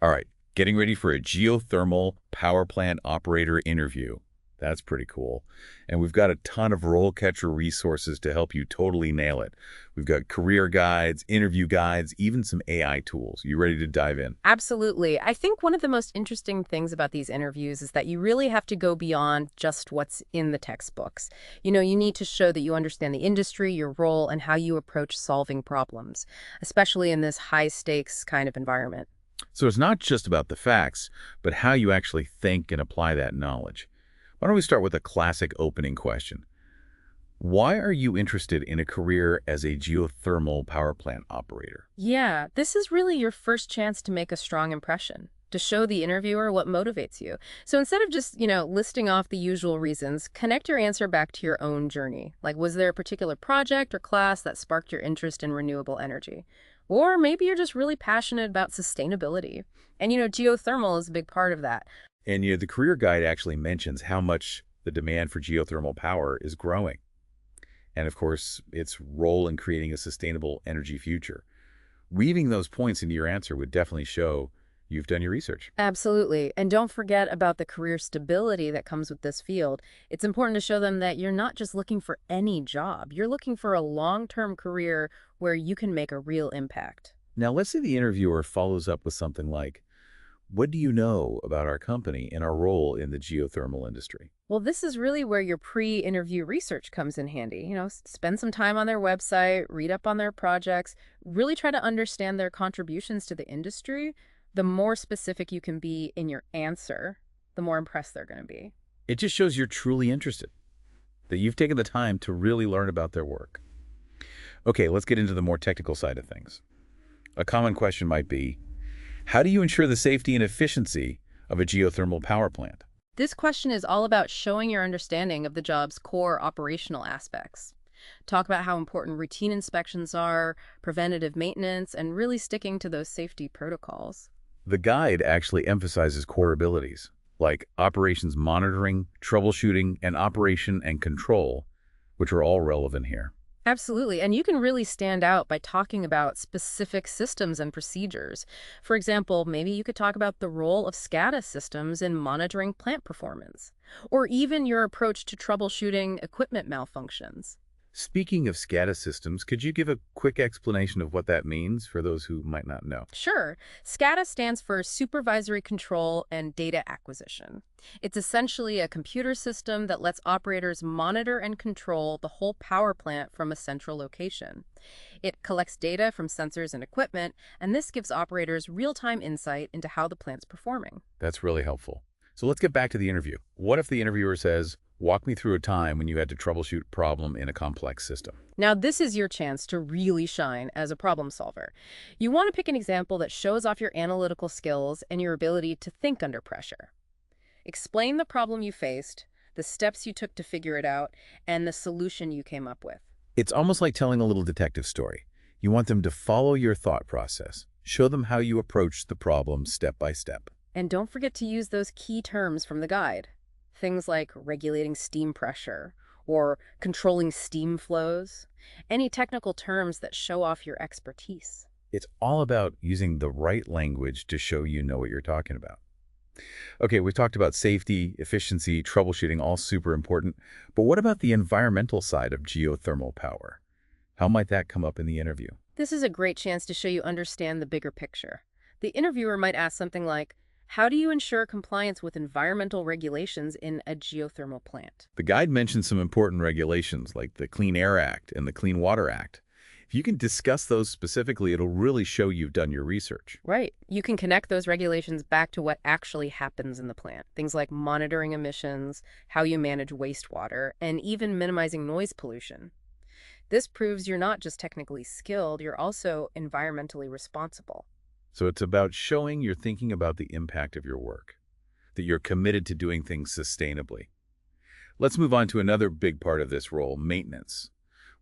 All right, getting ready for a geothermal power plant operator interview. That's pretty cool. And we've got a ton of RoleCatcher resources to help you totally nail it. We've got career guides, interview guides, even some AI tools. You ready to dive in? Absolutely. I think one of the most interesting things about these interviews is that you really have to go beyond just what's in the textbooks. You need to show that you understand the industry, your role, and how you approach solving problems, especially in this high-stakes kind of environment. So it's not just about the facts, but how you actually think and apply that knowledge. Why don't we start with a classic opening question? Why are you interested in a career as a geothermal power plant operator? Yeah, this is really your first chance to make a strong impression, to show the interviewer what motivates you. So instead of just, listing off the usual reasons, connect your answer back to your own journey. Like, was there a particular project or class that sparked your interest in renewable energy? Or maybe you're just really passionate about sustainability. And, geothermal is a big part of that. And the career guide actually mentions how much the demand for geothermal power is growing. And of course, its role in creating a sustainable energy future. Weaving those points into your answer would definitely show you've done your research. Absolutely. And don't forget about the career stability that comes with this field. It's important to show them that you're not just looking for any job. You're looking for a long-term career where you can make a real impact. Now, let's say the interviewer follows up with something like, what do you know about our company and our role in the geothermal industry? Well, this is really where your pre-interview research comes in handy. Spend some time on their website, read up on their projects, really try to understand their contributions to the industry. The more specific you can be in your answer, the more impressed they're going to be. It just shows you're truly interested, that you've taken the time to really learn about their work. Okay, let's get into the more technical side of things. A common question might be, how do you ensure the safety and efficiency of a geothermal power plant? This question is all about showing your understanding of the job's core operational aspects. Talk about how important routine inspections are, preventative maintenance, and really sticking to those safety protocols. The guide actually emphasizes core abilities, like operations monitoring, troubleshooting, and operation and control, which are all relevant here. Absolutely. And you can really stand out by talking about specific systems and procedures. For example, maybe you could talk about the role of SCADA systems in monitoring plant performance, or even your approach to troubleshooting equipment malfunctions. Speaking of SCADA systems, could you give a quick explanation of what that means for those who might not know? Sure, SCADA stands for Supervisory Control and Data Acquisition. It's essentially a computer system that lets operators monitor and control the whole power plant from a central location. It collects data from sensors and equipment, and this gives operators real-time insight into how the plant's performing. That's really helpful. So let's get back to the interview. What if the interviewer says, walk me through a time when you had to troubleshoot a problem in a complex system? Now, this is your chance to really shine as a problem solver. You want to pick an example that shows off your analytical skills and your ability to think under pressure. Explain the problem you faced, the steps you took to figure it out, and the solution you came up with. It's almost like telling a little detective story. You want them to follow your thought process. Show them how you approach the problem step by step. And don't forget to use those key terms from the guide. Things like regulating steam pressure or controlling steam flows. Any technical terms that show off your expertise. It's all about using the right language to show you know what you're talking about. Okay, we've talked about safety, efficiency, troubleshooting, all super important. But what about the environmental side of geothermal power? How might that come up in the interview? This is a great chance to show you understand the bigger picture. The interviewer might ask something like, how do you ensure compliance with environmental regulations in a geothermal plant? The guide mentions some important regulations like the Clean Air Act and the Clean Water Act. If you can discuss those specifically, it'll really show you've done your research. Right. You can connect those regulations back to what actually happens in the plant. Things like monitoring emissions, how you manage wastewater, and even minimizing noise pollution. This proves you're not just technically skilled, you're also environmentally responsible. So it's about showing you're thinking about the impact of your work, that you're committed to doing things sustainably. Let's move on to another big part of this role, maintenance.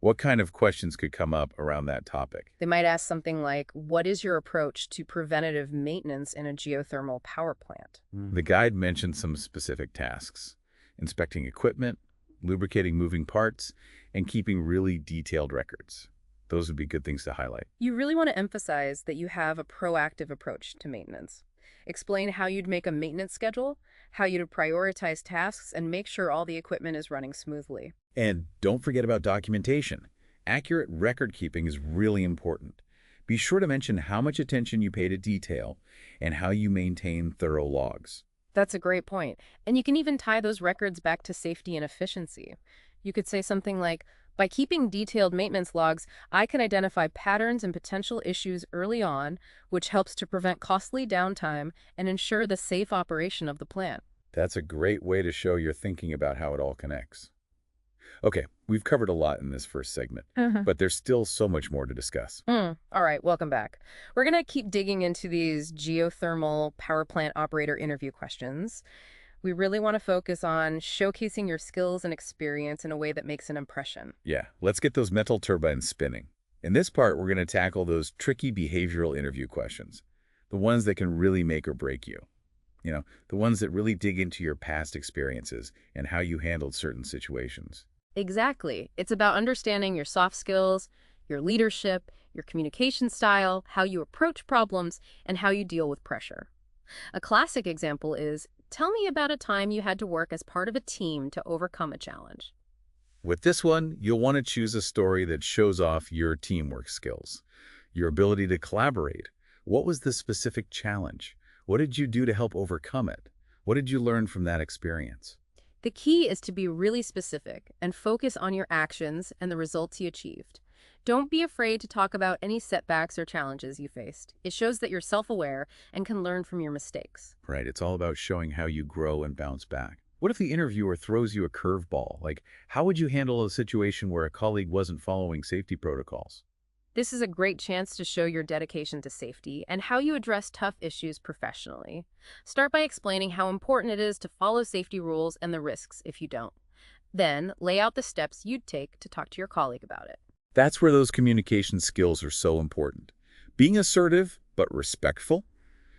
What kind of questions could come up around that topic? They might ask something like, what is your approach to preventative maintenance in a geothermal power plant? The guide mentions some specific tasks: inspecting equipment, lubricating moving parts, and keeping really detailed records. Those would be good things to highlight. You really want to emphasize that you have a proactive approach to maintenance. Explain how you'd make a maintenance schedule, how you'd prioritize tasks, and make sure all the equipment is running smoothly. And don't forget about documentation. Accurate record keeping is really important. Be sure to mention how much attention you pay to detail and how you maintain thorough logs. That's a great point. And you can even tie those records back to safety and efficiency. You could say something like, by keeping detailed maintenance logs, I can identify patterns and potential issues early on, which helps to prevent costly downtime and ensure the safe operation of the plant. That's a great way to show you're thinking about how it all connects. Okay, we've covered a lot in this first segment, but there's still so much more to discuss. All right, welcome back. We're going to keep digging into these geothermal power plant operator interview questions. We really want to focus on showcasing your skills and experience in a way that makes an impression. Yeah, let's get those mental turbines spinning. In this part, we're going to tackle those tricky behavioral interview questions, the ones that can really make or break you. The ones that really dig into your past experiences and how you handled certain situations. Exactly. It's about understanding your soft skills, your leadership, your communication style, how you approach problems, and how you deal with pressure. A classic example is, tell me about a time you had to work as part of a team to overcome a challenge. With this one, you'll want to choose a story that shows off your teamwork skills, your ability to collaborate. What was the specific challenge? What did you do to help overcome it? What did you learn from that experience? The key is to be really specific and focus on your actions and the results you achieved. Don't be afraid to talk about any setbacks or challenges you faced. It shows that you're self-aware and can learn from your mistakes. Right, it's all about showing how you grow and bounce back. What if the interviewer throws you a curveball? Like, how would you handle a situation where a colleague wasn't following safety protocols? This is a great chance to show your dedication to safety and how you address tough issues professionally. Start by explaining how important it is to follow safety rules and the risks if you don't. Then, lay out the steps you'd take to talk to your colleague about it. That's where those communication skills are so important. Being assertive, but respectful.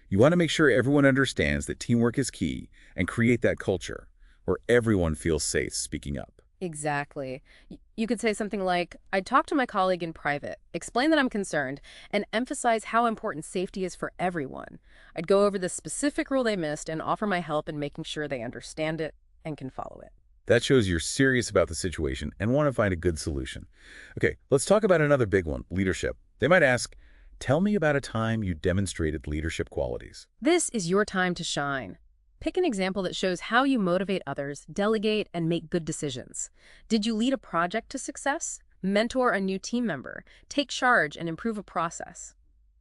You want to make sure everyone understands that teamwork is key and create that culture where everyone feels safe speaking up. Exactly. You could say something like, I'd talk to my colleague in private, explain that I'm concerned, and emphasize how important safety is for everyone. I'd go over the specific rule they missed and offer my help in making sure they understand it and can follow it. That shows you're serious about the situation and want to find a good solution. Okay, let's talk about another big one, leadership. They might ask, tell me about a time you demonstrated leadership qualities. This is your time to shine. Pick an example that shows how you motivate others, delegate, and make good decisions. Did you lead a project to success? Mentor a new team member? Take charge and improve a process?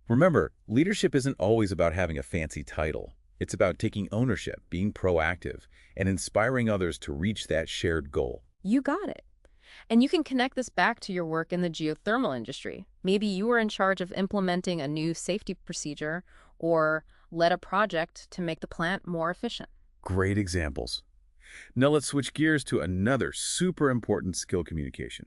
Remember, leadership isn't always about having a fancy title. It's about taking ownership, being proactive, and inspiring others to reach that shared goal. You got it. And you can connect this back to your work in the geothermal industry. Maybe you were in charge of implementing a new safety procedure or led a project to make the plant more efficient. Great examples. Now let's switch gears to another super important skill, communication.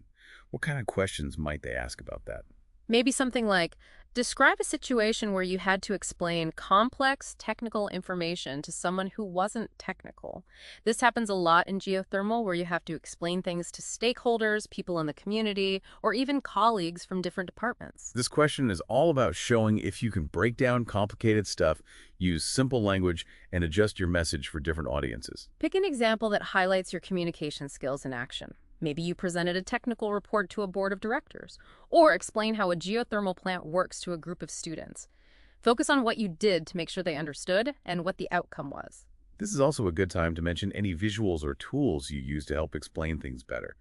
What kind of questions might they ask about that? Maybe something like, describe a situation where you had to explain complex technical information to someone who wasn't technical. This happens a lot in geothermal, where you have to explain things to stakeholders, people in the community, or even colleagues from different departments. This question is all about showing if you can break down complicated stuff, use simple language, and adjust your message for different audiences. Pick an example that highlights your communication skills in action. Maybe you presented a technical report to a board of directors, or explain how a geothermal plant works to a group of students. Focus on what you did to make sure they understood and what the outcome was. This is also a good time to mention any visuals or tools you use to help explain things better.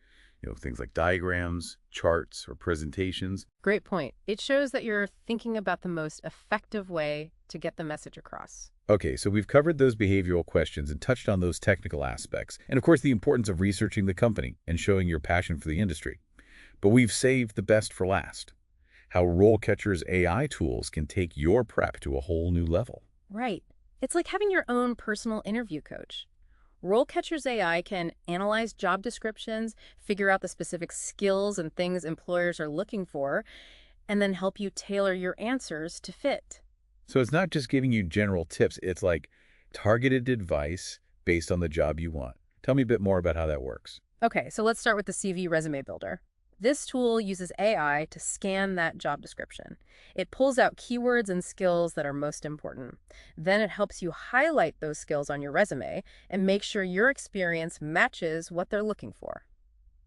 Things like diagrams, charts, or presentations. Great point. It shows that you're thinking about the most effective way to get the message across. Okay, so we've covered those behavioral questions and touched on those technical aspects, and of course the importance of researching the company and showing your passion for the industry. But we've saved the best for last. How RoleCatcher's AI tools can take your prep to a whole new level. Right. It's like having your own personal interview coach. RoleCatcher's AI can analyze job descriptions, figure out the specific skills and things employers are looking for, and then help you tailor your answers to fit. So it's not just giving you general tips, it's like targeted advice based on the job you want. Tell me a bit more about how that works. Okay, so let's start with the CV resume builder. This tool uses AI to scan that job description. It pulls out keywords and skills that are most important. Then it helps you highlight those skills on your resume and make sure your experience matches what they're looking for.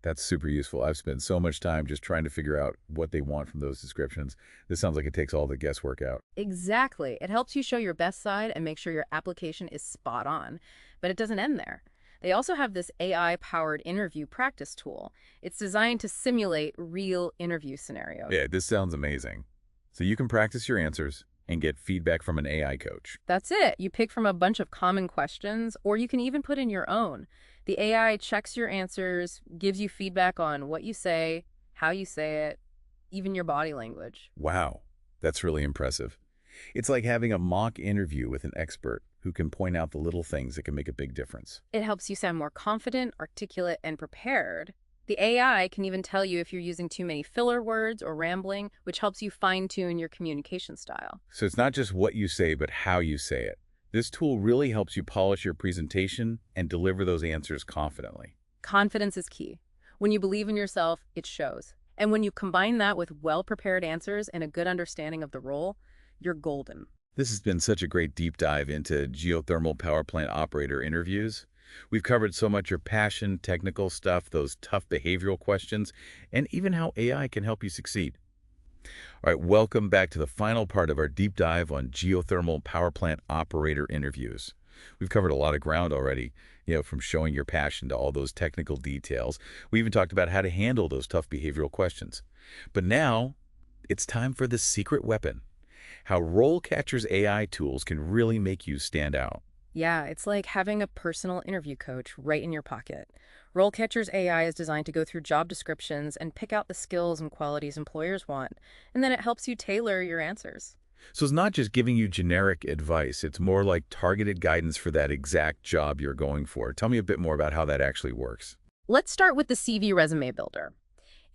That's super useful. I've spent so much time just trying to figure out what they want from those descriptions. This sounds like it takes all the guesswork out. Exactly. It helps you show your best side and make sure your application is spot on. But it doesn't end there. They also have this AI-powered interview practice tool. It's designed to simulate real interview scenarios. Yeah, this sounds amazing. So you can practice your answers and get feedback from an AI coach. That's it. You pick from a bunch of common questions, or you can even put in your own. The AI checks your answers, gives you feedback on what you say, how you say it, even your body language. Wow, that's really impressive. It's like having a mock interview with an expert who can point out the little things that can make a big difference. It helps you sound more confident, articulate, and prepared. The AI can even tell you if you're using too many filler words or rambling, which helps you fine-tune your communication style. So it's not just what you say, but how you say it. This tool really helps you polish your presentation and deliver those answers confidently. Confidence is key. When you believe in yourself, it shows. And when you combine that with well-prepared answers and a good understanding of the role, you're golden. This has been such a great deep dive into geothermal power plant operator interviews. We've covered so much your passion, technical stuff, those tough behavioral questions, and even how AI can help you succeed. All right, welcome back to the final part of our deep dive on geothermal power plant operator interviews. We've covered a lot of ground already, from showing your passion to all those technical details. We even talked about how to handle those tough behavioral questions. But now, it's time for the secret weapon, how RoleCatcher's AI tools can really make you stand out. Yeah, it's like having a personal interview coach right in your pocket. RoleCatcher's AI is designed to go through job descriptions and pick out the skills and qualities employers want, and then it helps you tailor your answers. So it's not just giving you generic advice, it's more like targeted guidance for that exact job you're going for. Tell me a bit more about how that actually works. Let's start with the CV resume builder.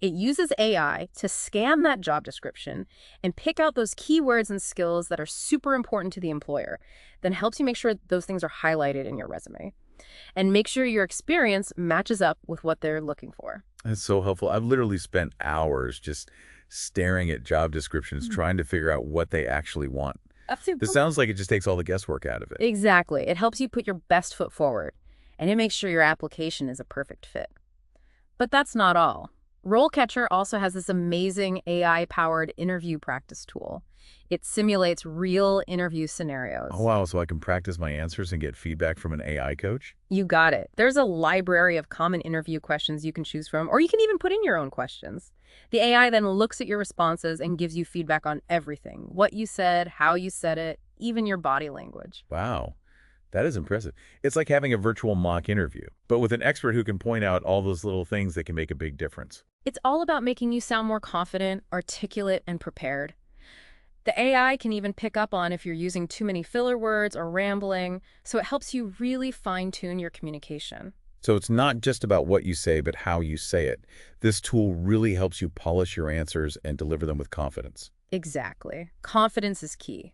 It uses AI to scan that job description and pick out those keywords and skills that are super important to the employer, then helps you make sure those things are highlighted in your resume. And make sure your experience matches up with what they're looking for. That's so helpful. I've literally spent hours just staring at job descriptions, trying to figure out what they actually want. This sounds like it just takes all the guesswork out of it. Exactly. It helps you put your best foot forward, and it makes sure your application is a perfect fit. But that's not all. RoleCatcher also has this amazing AI-powered interview practice tool. It simulates real interview scenarios. Oh, wow. So I can practice my answers and get feedback from an AI coach? You got it. There's a library of common interview questions you can choose from, or you can even put in your own questions. The AI then looks at your responses and gives you feedback on everything: what you said, how you said it, even your body language. Wow. That is impressive. It's like having a virtual mock interview, but with an expert who can point out all those little things that can make a big difference. It's all about making you sound more confident, articulate, and prepared. The AI can even pick up on if you're using too many filler words or rambling, so it helps you really fine-tune your communication. So it's not just about what you say, but how you say it. This tool really helps you polish your answers and deliver them with confidence. Exactly. Confidence is key.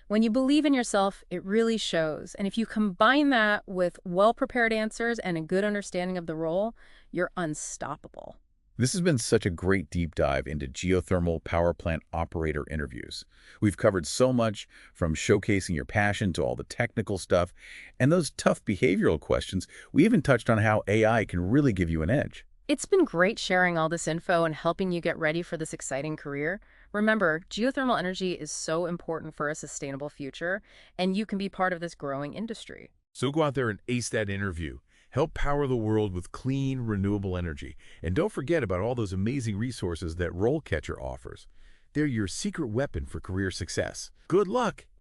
When you believe in yourself, it really shows. And if you combine that with well-prepared answers and a good understanding of the role, you're unstoppable. This has been such a great deep dive into geothermal power plant operator interviews. We've covered so much, from showcasing your passion to all the technical stuff, and those tough behavioral questions. We even touched on how AI can really give you an edge. It's been great sharing all this info and helping you get ready for this exciting career. Remember, geothermal energy is so important for a sustainable future, and you can be part of this growing industry. So go out there and ace that interview. Help power the world with clean, renewable energy. And don't forget about all those amazing resources that RoleCatcher offers. They're your secret weapon for career success. Good luck!